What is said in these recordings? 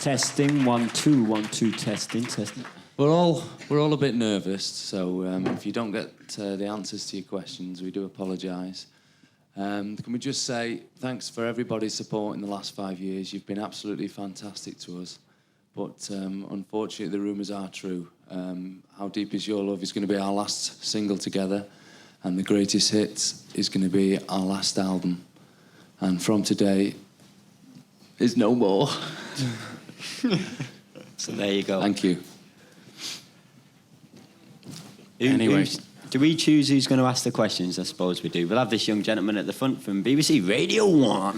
Testing, 1 2 1 2 testing. We're all a bit nervous, so if you don't get the answers to your questions, we do apologise. Can we just say thanks for everybody's support in the last 5 years? You've been absolutely fantastic to us, but unfortunately the rumours are true. How Deep Is Your Love is going to be our last single together, and The Greatest Hits is going to be our last album. And from today, is no more. So there you go. Thank you. Anyway, do we choose who's going to ask the questions? I suppose we do. We'll have this young gentleman at the front from BBC Radio 1.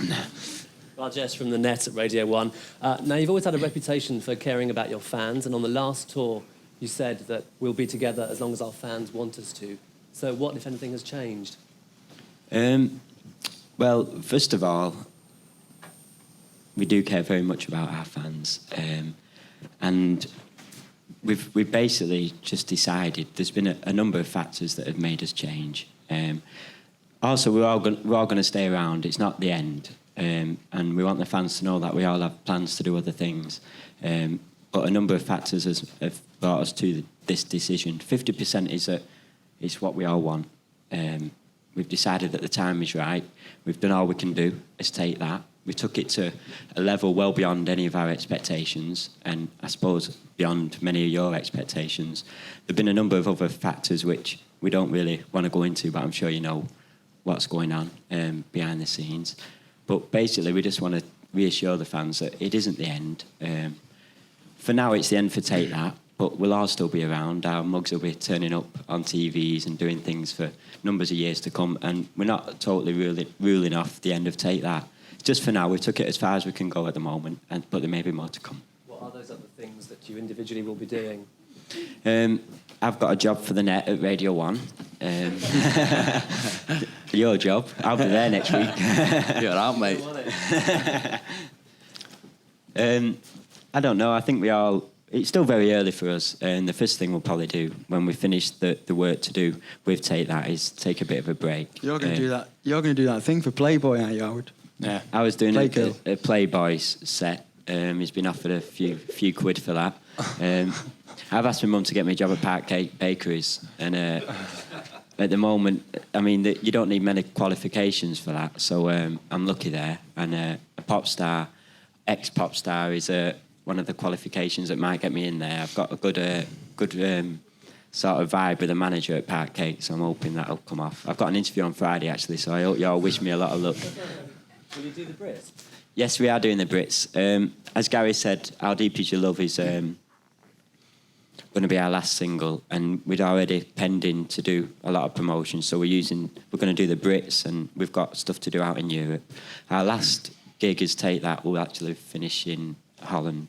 Rajesh from the Net at Radio 1. Now, you've always had a reputation for caring about your fans, and on the last tour, you said that we'll be together as long as our fans want us to. So what, if anything, has changed? Well, first of all, we do care very much about our fans. And we've basically just decided there's been a number of factors that have made us change. Also, we're all going to stay around. It's not the end. And we want the fans to know that we all have plans to do other things. But a number of factors have brought us to this decision. 50% is what we all want. We've decided that the time is right. We've done all we can do. Let's take that. We took it to a level well beyond any of our expectations, and I suppose beyond many of your expectations. There have been a number of other factors which we don't really want to go into, but I'm sure you know what's going on behind the scenes. But basically, we just want to reassure the fans that it isn't the end. For now, it's the end for Take That, but we'll all still be around. Our mugs will be turning up on TVs and doing things for numbers of years to come, and we're not totally ruling off the end of Take That. Just for now, we took it as far as we can go at the moment, but there may be more to come. What are those other things that you individually will be doing? I've got a job for the Net at Radio 1. Your job. I'll be there next week. You're out, mate. I don't know. I think it's still very early for us, and the first thing we'll probably do when we finish the work to do with Take That is take a bit of a break. You're going to do that. You're going to do that thing for Playboy, aren't you, Howard? Yeah, I was doing a Playboy's set. He's been offered a few quid for that. I've asked my mum to get me a job at Parkgate Bakeries, and at the moment, I mean, you don't need many qualifications for that, so I'm lucky there. And a pop star, ex-pop star, is one of the qualifications that might get me in there. I've got a good sort of vibe with the manager at Parkgate, so I'm hoping that'll come off. I've got an interview on Friday, actually, so I hope you all wish me a lot of luck. Will you do the Brits? Yes, we are doing the Brits. As Gary said, How Deep Is Your Love is going to be our last single, and we'd already pending to do a lot of promotion, so we're going to do the Brits, and we've got stuff to do out in Europe. Our last gig is Take That. We'll actually finish in Holland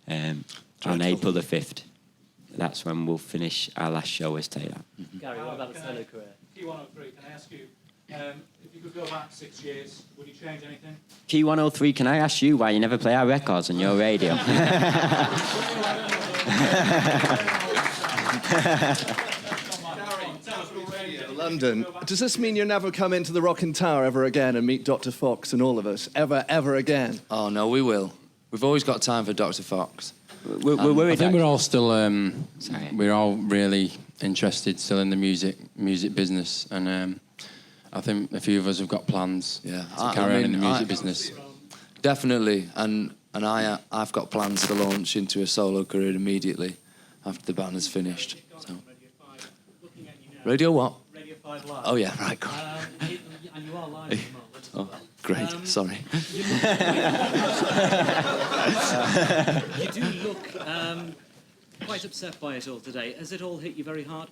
on April the 5th. That's when we'll finish our last show as Take That. Mm-hmm. Gary, what about the solo career? Key 103, can I ask you, if you could go back 6 years, would you change anything? Key 103, can I ask you why you never play our records on your radio? London. Does this mean you'll never come into the Rockin' Tower ever again and meet Dr. Fox and all of us? Ever again? Oh, no, we will. We've always got time for Dr. Fox. We're worried. I think we're all still... we're all really interested still in the music business, and I think a few of us have got plans to carry on in the music business. Definitely, and I've got plans to launch into a solo career immediately after the band has finished. So. Radio what? Radio 5 Live. Oh, yeah, right. And you are live at the moment. Oh, great, sorry. You do look quite upset by it all today. Has it all hit you very hard?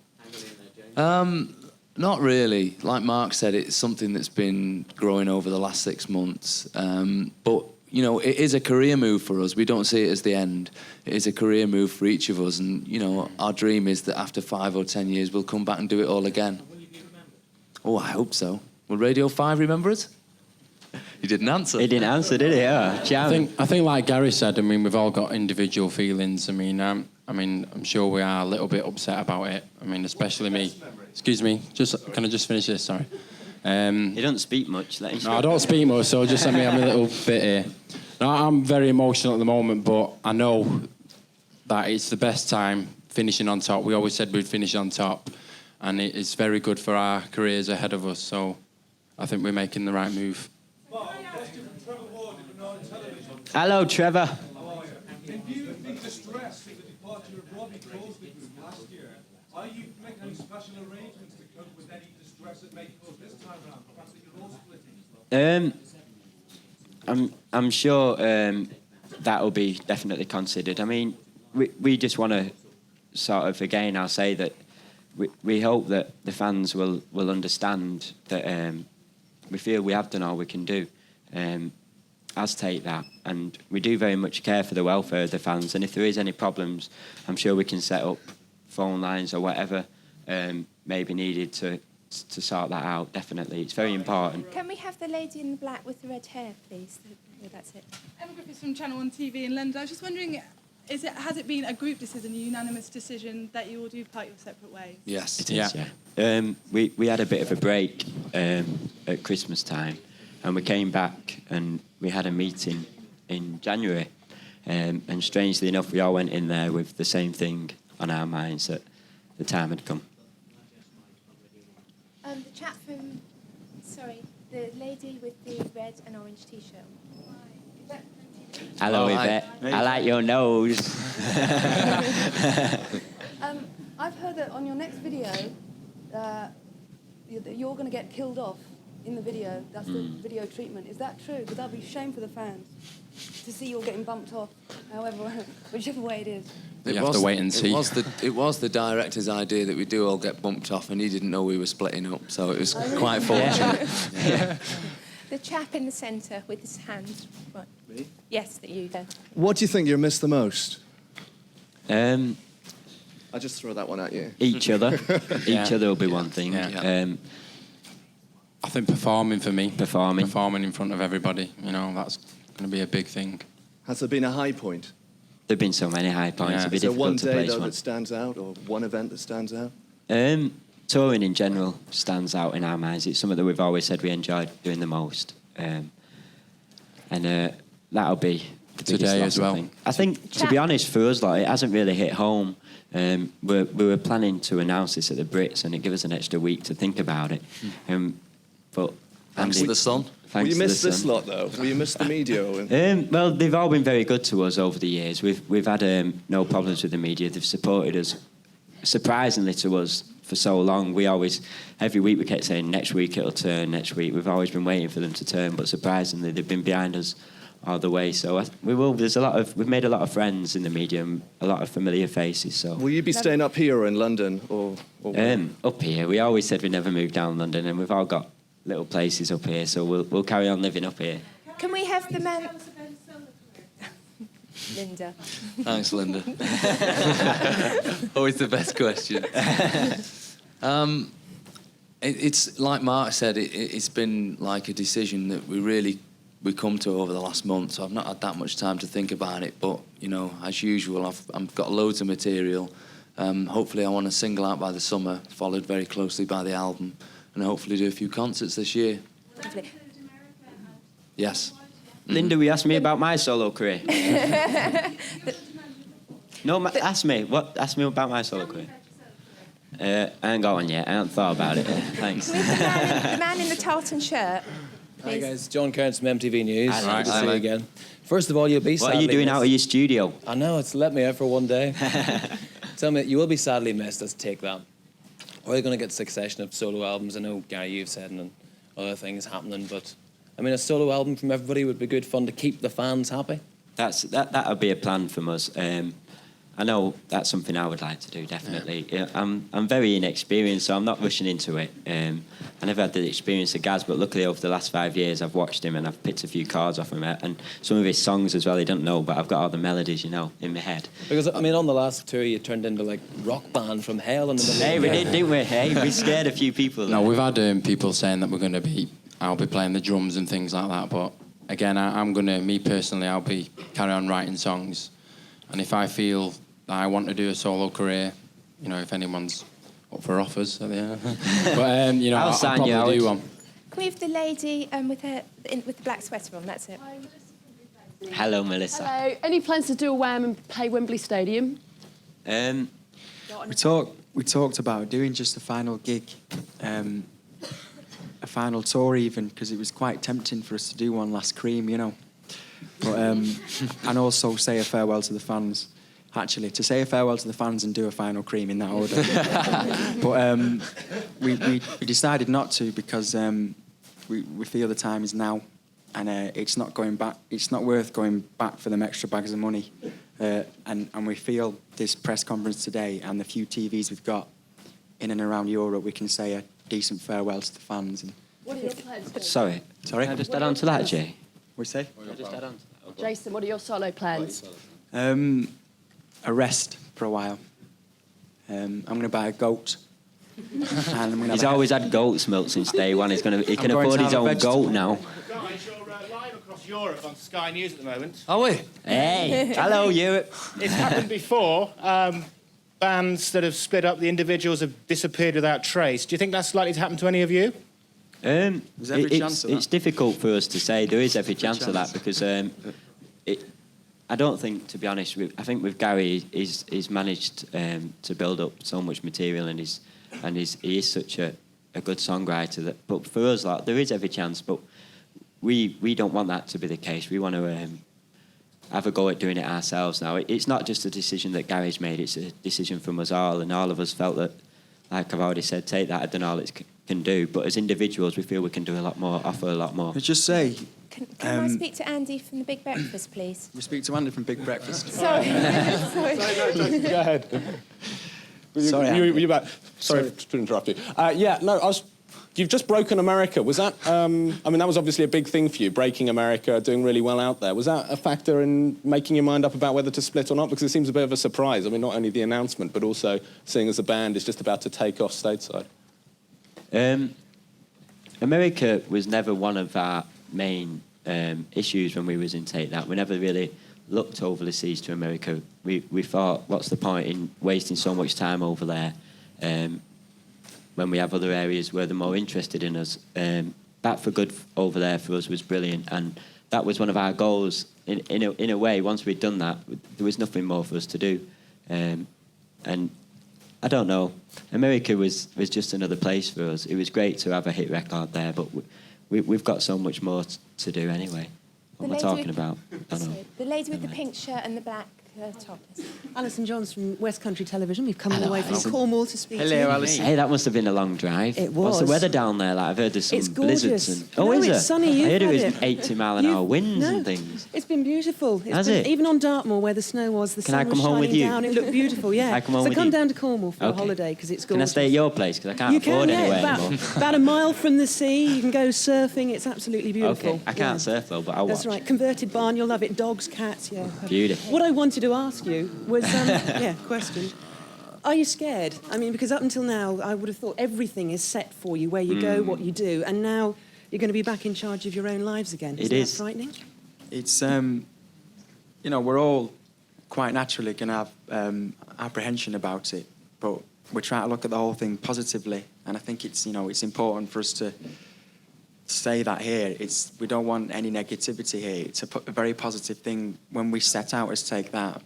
Not really. Like Mark said, it's something that's been growing over the last 6 months. But, you know, it is a career move for us. We don't see it as the end. It is a career move for each of us. And, you know, our dream is that after 5 or 10 years, we'll come back and do it all again. Will you be remembered? Oh, I hope so. Will Radio 5 remember us? He didn't answer. He didn't answer, did he? Yeah. I think like Gary said, I mean, we've all got individual feelings. I mean, I'm sure we are a little bit upset about it. I mean, especially me. Excuse me. Can I just finish this? Sorry. He doesn't speak much. No, I don't speak much, so just I'm a little bit here. No, I'm very emotional at the moment, but I know that it's the best time finishing on top. We always said we'd finish on top, and it's very good for our careers ahead of us, so I think we're making the right move. Hello, Trevor. In view of the distress of the departure of Robbie caused the group last year, are you making any special arrangements to cope with any distress that may cause this time around? Perhaps that you're all splitting as well? I'm sure that will be definitely considered. I mean, we just want to sort of, again, I'll say that we hope that the fans will understand that we feel we have done all we can do. As take that, and we do very much care for the welfare of the fans, and if there is any problems, I'm sure we can set up phone lines or whatever may be needed to sort that out. Definitely, it's very important. Can we have the lady in the black with the red hair, please? Yeah, that's it. Emma Griffiths from Channel 1 TV in London. I was just wondering, has it been a group decision, a unanimous decision, that you all do part your separate ways? Yes. It is, yeah. We had a bit of a break at Christmas time, and we came back and we had a meeting in January. And strangely enough, we all went in there with the same thing on our minds, that the time had come. The chap from, the lady with the red and orange T-shirt. Hello, Yvette. I like your nose. I've heard that on your next video, you're going to get killed off in the video. That's the video treatment. Is that true? Would that be a shame for the fans to see you all getting bumped off, whichever way it is? You have to wait and see. It was the director's idea that we do all get bumped off, and he didn't know we were splitting up, so it was quite fortunate. Yeah. The chap in the centre with his hand. Right. Me? Yes, that you then. What do you think you miss the most? I'll just throw that one at you. Each other. Each other will be one thing. Yeah. I think performing for me. Performing in front of everybody. That's going to be a big thing. Has there been a high point? There have been so many high points. Yeah. It'd be Is there one difficult to day, place though, one. that stands out, or one event that stands out? Touring in general stands out in our minds. It's something that we've always said we enjoyed doing the most. And that'll be the Today as well. Thing. I think, to be honest, for us, it hasn't really hit home. We were planning to announce this at the Brits, and it gave us an extra week to think about it. But thanks to the sun. Will you miss this lot, though? Will you miss the media? Well, they've all been very good to us over the years. We've had no problems with the media. They've supported us, surprisingly to us, for so long. Every week we kept saying, next week it'll turn, next week. We've always been waiting for them to turn, but surprisingly they've been behind us all the way. So we've made a lot of friends in the media, and a lot of familiar faces. So will you be staying up here or in London, or up here? We always said we'd never move down London, and we've all got little places up here, so we'll carry on living up here. Can we have the man... Linda. Thanks, Linda. Always the best question. It's like Mark said, it's been like a decision that we come to over the last month, so I've not had that much time to think about it, but, as usual, I've got loads of material. Hopefully I want to single out by the summer, followed very closely by the album, and hopefully do a few concerts this year. Yes. Linda, we asked me about my solo career. No, ask me about my solo career. I ain't got one yet. I haven't thought about it. Thanks. the man in the tartan shirt. Hi guys, John Kearns from MTV News. Hi, Good to see you again. First of all, you'll be What are you doing out of your studio? I know, it's let me out for one day. Tell me, you will be sadly missed. Let's take that. Or you're going to get a succession of solo albums. I know, Gary, you've said, and other things happening, but I mean, a solo album from everybody would be good fun to keep the fans happy. That would be a plan from us. I know that's something I would like to do, definitely. Yeah. I'm very inexperienced, so I'm not rushing into it. I never had the experience of Gaz, but luckily over the last 5 years I've watched him and I've picked a few chords off him, and some of his songs as well, he don't know, but I've got all the melodies, in my head. Because, I mean, on the last tour you turned into, like, rock band from hell in the middle. Hey, we did, didn't we? Hey, we scared a few people. No, we've had people saying that I'll be playing the drums and things like that, but again, me personally, I'll be carry on writing songs, and if I feel that I want to do a solo career, if anyone's up for offers, but I'll probably do one. Can we have the lady with the black sweater on? That's it. Hello, Melissa. Hello. Any plans to do a wham and play Wembley Stadium? We talked about doing just a final gig, a final tour even, because it was quite tempting for us to do one last Cream, you know. But, and also say a farewell to the fans. Actually, to say a farewell to the fans and do a final Cream in that order. But we decided not to because we feel the time is now, and it's not going back. It's not worth going back for them extra bags of money. And we feel this press conference today and the few TVs we've got in and around Europe, we can say a decent farewell to the fans. And What are your plans? Sorry. Sorry? Can I just add on to that, Jay? We say? Just add on to that. Jason, what are your solo plans? A rest for a while. I'm going to buy a goat. And I'm gonna He's always had goat's milk since day one. He can afford his own goat now. Guys, you're live across Europe on Sky News at the moment. Are we? Hey, hello, Europe. It's happened before. Bands that have split up, the individuals have disappeared without trace. Do you think that's likely to happen to any of you? There's every chance of that. It's difficult for us to say. There is every chance of that because I don't think, to be honest, I think with Gary, he's managed to build up so much material and he is such a good songwriter. But for us, like, there is every chance, but we don't want that to be the case. We want to have a go at doing it ourselves now. It's not just a decision that Gary's made, it's a decision from us all, and all of us felt that, like I've already said, Take That had done all it can do, but as individuals, we feel we can do a lot more, offer a lot more. Let's just say... Can I speak to Andy from the Big Breakfast, please? We speak to Andy from Big Breakfast. Sorry. Sorry. Go ahead. Sorry, you back. Sorry to interrupt you. You've just broken America. Was that? I mean, that was obviously a big thing for you, breaking America, doing really well out there. Was that a factor in making your mind up about whether to split or not? Because it seems a bit of a surprise. I mean, not only the announcement, but also seeing as the band is just about to take off stateside. America was never one of our main issues when we was in Take That. We never really looked over the seas to America. We thought, what's the point in wasting so much time over there when we have other areas where they're more interested in us. That for Good over there for us was brilliant, and that was one of our goals. In a way, once we'd done that, there was nothing more for us to do. And I don't know, America was just another place for us. It was great to have a hit record there, but we've got so much more to do anyway. What am I talking about? I don't know. The lady with the pink shirt and the black top. Alison Johns from West Country Television. We've come all the way from Cornwall to speak to you. Hello, Alison. Hey, that must have been a long drive. It was. What's the weather down there? Like, I've heard there's some It's gorgeous. blizzards. And, No, is it's it? sunny. I heard You've it had was it. 80-mile-an-hour winds and things. It's been beautiful. Has it? Even on Dartmoor, where the snow was, the Can I sun was come home with shining you? down. It looked beautiful, yeah. Can I come home so with come you? down to Cornwall for a Okay. holiday, because it's Can I gorgeous. stay at your place? Because I can't You afford can, anywhere yeah. anymore. About a mile from the sea. You can go surfing. It's absolutely beautiful. Okay, I can't surf though, but I'll watch. That's right. Converted barn. You'll love it. Dogs, cats, yeah. Beautiful. What I wanted to ask you was, question. Are you scared? I mean, because up until now, I would have thought everything is set for you, where you go, what you do, and now you're going to be back in charge of your own lives again. Isn't that frightening? It's, we're all quite naturally going to have apprehension about it, but we're trying to look at the whole thing positively, and I think it's important for us to say that here. We don't want any negativity here. It's a very positive thing. When we set out to Take That,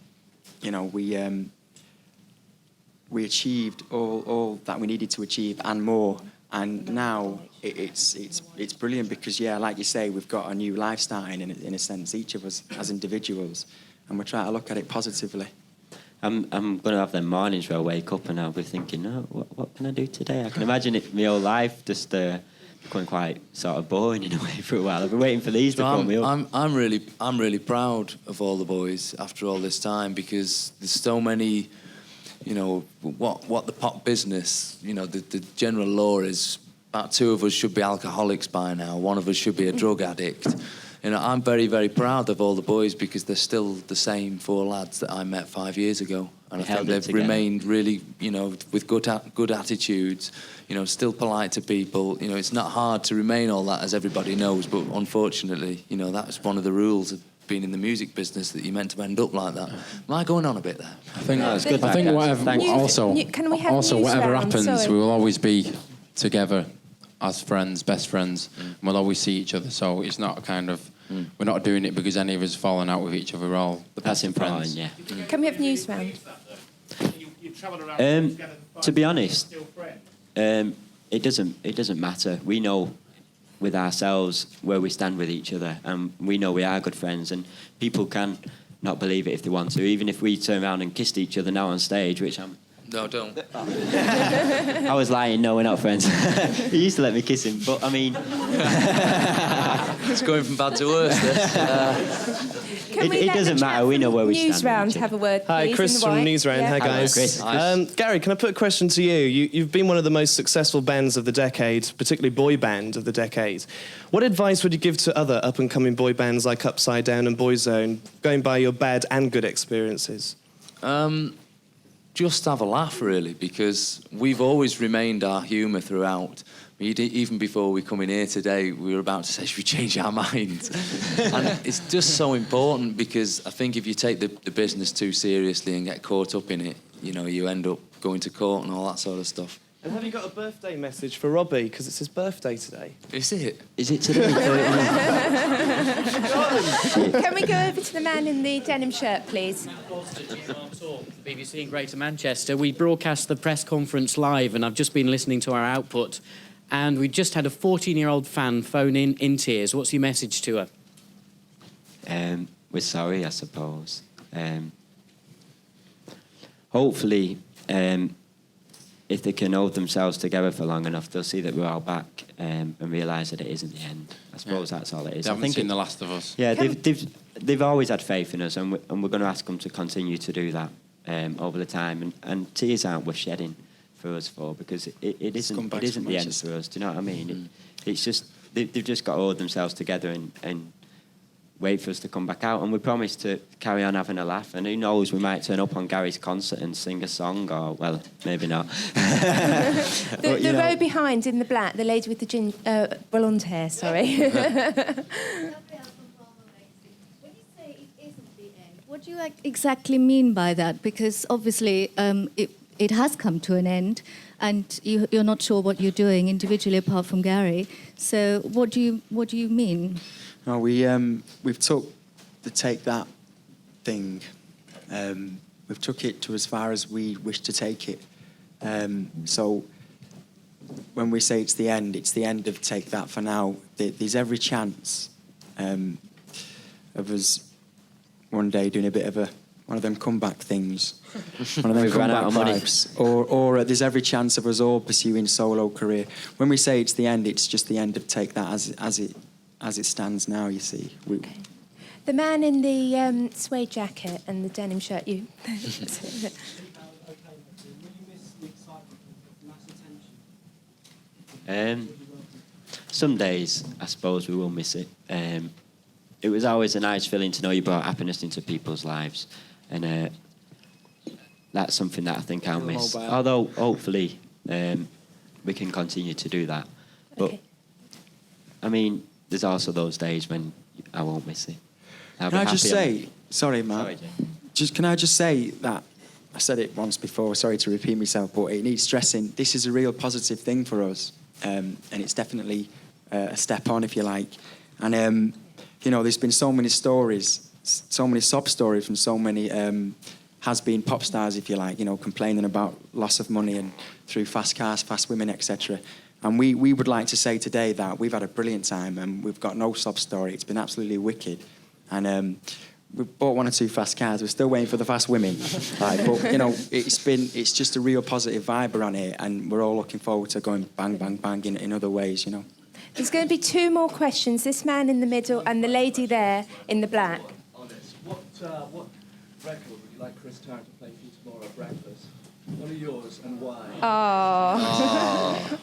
we achieved all that we needed to achieve and more. And now it's brilliant because, like you say, we've got a new life starting in a sense, each of us as individuals, and we're trying to look at it positively. I'm going to have them mornings where I wake up and I'll be thinking, what can I do today? I can imagine it my whole life just becoming quite sort of boring in a way for a while. I've been waiting for these to pull me up. I'm really proud of all the boys after all this time, because there's so many. What the pop business, the general law is about 2 of us should be alcoholics by now, 1 of us should be a drug addict. I'm very, very proud of all the boys because they're still the same 4 lads that I met 5 years ago. And I think they've remained really, with good attitudes, still polite to people. It's not hard to remain all that, as everybody knows, but unfortunately, that's one of the rules of being in the music business, that you're meant to end up like that. Am I going on a bit there? I think that's good. I think whatever round? happens, Sorry. we will always be together as friends, best friends, and we'll always see each other. So it's not a kind of we're not doing it because any of us have fallen out with each other. We're all the That's best of important, friends. yeah. Can we have news round? To be honest, it doesn't matter. We know with ourselves where we stand with each other, and we know we are good friends. And people can not believe it if they want to, even if we turn around and kissed each other now on stage, which I'm. No, don't. I was lying. No, we're not friends. He used to let me kiss him, but I mean, it's going from bad to worse. This. It doesn't matter. We know where we stand. News round, have a word, Hi, please, Chris in the from white. News Round. Yeah. Hi, Hello, guys. Chris. Gary, can I put a question to you? You've been one of the most successful bands of the decade, particularly boy band of the decade. What advice would you give to other up-and-coming boy bands like Upside Down and Boyzone, going by your bad and good experiences? Just have a laugh, really, because we've always remained our humour throughout. Even before we come in here today, we were about to say, should we change our minds? And it's just so important, because I think if you take the business too seriously and get caught up in it, you know, you end up going to court and all that sort of stuff. And have you got a birthday message for Robbie? Because it's his birthday today. Is it? Is it today? Can we go over to the man in the denim shirt, please? BBC in Greater Manchester. We broadcast the press conference live, and I've just been listening to our output, and we just had a 14-year-old fan phone in tears. What's your message to her? We're sorry, I suppose. Hopefully, if they can hold themselves together for long enough, they'll see that we're all back and realise that it isn't the end. I suppose that's all it is. They haven't seen The Last of Us. Yeah, they've always had faith in us, and we're going to ask them to continue to do that over the time. And tears aren't worth shedding for us because it isn't the end for us. Do you know what I mean? It's just they've just got to hold themselves together and wait for us to come back out, and we promise to carry on having a laugh. And who knows, we might turn up on Gary's concert and sing a song, or, well, maybe not. The row behind in the black, the lady with the blonde hair, sorry. What do you exactly mean by that? Because obviously it has come to an end, and you're not sure what you're doing individually apart from Gary. So what do you mean? No, we've took the Take That thing. We've took it to as far as we wish to take it. So when we say it's the end of Take That for now. There's every chance of us one day doing a bit of one of them comeback things, one of them comeback vibes, or there's every chance of us all pursuing solo career. When we say it's the end, it's just the end of Take That as it stands now, you see. Okay. The man in the suede jacket and the denim shirt, you. Some days, I suppose, we will miss it. It was always a nice feeling to know you brought happiness into people's lives, and that's something that I think I'll miss. Although, hopefully, we can continue to do that. But, I mean, there's also those days when I won't miss it. Can I just say, sorry, Mark, can I just say that, I said it once before, sorry to repeat myself, but it needs stressing. This is a real positive thing for us, and it's definitely a step on, if you like. And, you know, there's been so many stories, so many sob stories from so many has-been pop stars, if you like, you know, complaining about loss of money and through fast cars, fast women, etc. And we would like to say today that we've had a brilliant time and we've got no sob story. It's been absolutely wicked. And we've bought 1 or 2 fast cars. We're still waiting for the fast women. But, you know, it's just a real positive vibe around here, and we're all looking forward to going bang, bang, bang in other ways, you know. There's going to be 2 more questions. This man in the middle and the lady there in the black. What record would you like Chris Tarrant to play for you tomorrow at breakfast? What are yours and why? Oh.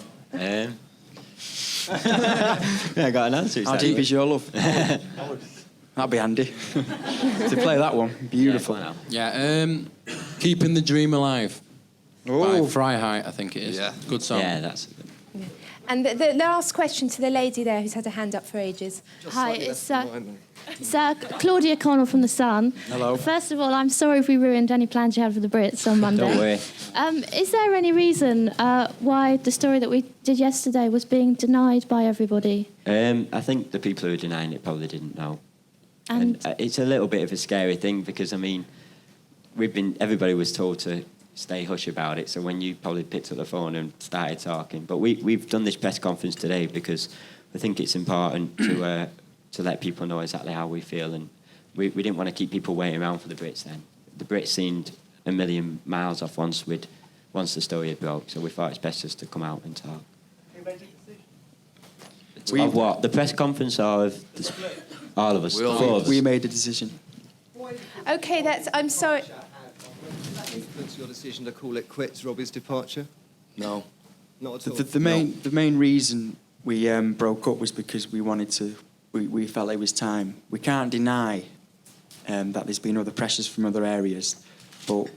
I got an answer. How deep is your love? That'd be handy to play that one. Beautiful. Yeah, Keeping the Dream Alive by Freiheit, I think it is. Yeah. Good song. Yeah, that's And the last question to the lady there who's had a hand up for ages. Hi, it's Claudia Connell from The Sun. Hello. First of all, I'm sorry if we ruined any plans you had for the Brits on Monday. Don't worry. Is there any reason why the story that we did yesterday was being denied by everybody? I think the people who were denying it probably didn't know. And it's a little bit of a scary thing because, I mean, everybody was told to stay hush about it. So when you probably picked up the phone and started talking, but we've done this press conference today because I think it's important to let people know exactly how we feel, and we didn't want to keep people waiting around for the Brits. Then the Brits seemed a million miles off once the story had broke. So we thought it's best just to come out and talk. Of what? The press conference or of all of us? We made a decision. Okay, I'm sorry. Influence your decision to call it quits, Robbie's departure? No. Not at all? The main reason we broke up was because we felt it was time. We can't deny that there's been other pressures from other areas, but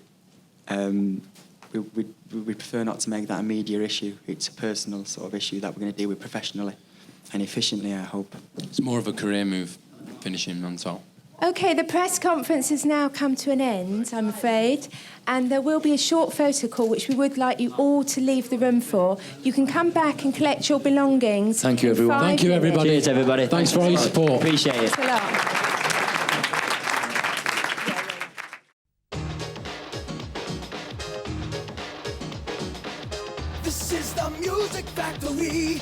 we prefer not to make that a media issue. It's a personal sort of issue that we're going to deal with professionally and efficiently, I hope. It's more of a career move, finishing on top. Okay, the press conference has now come to an end, I'm afraid, and there will be a short photo call which we would like you all to leave the room for. You can come back and collect your belongings. Thank you, everyone. Thank you, everybody. Cheers, everybody. Thanks for all your support. Appreciate it. Thanks a lot. This is the Music Factory.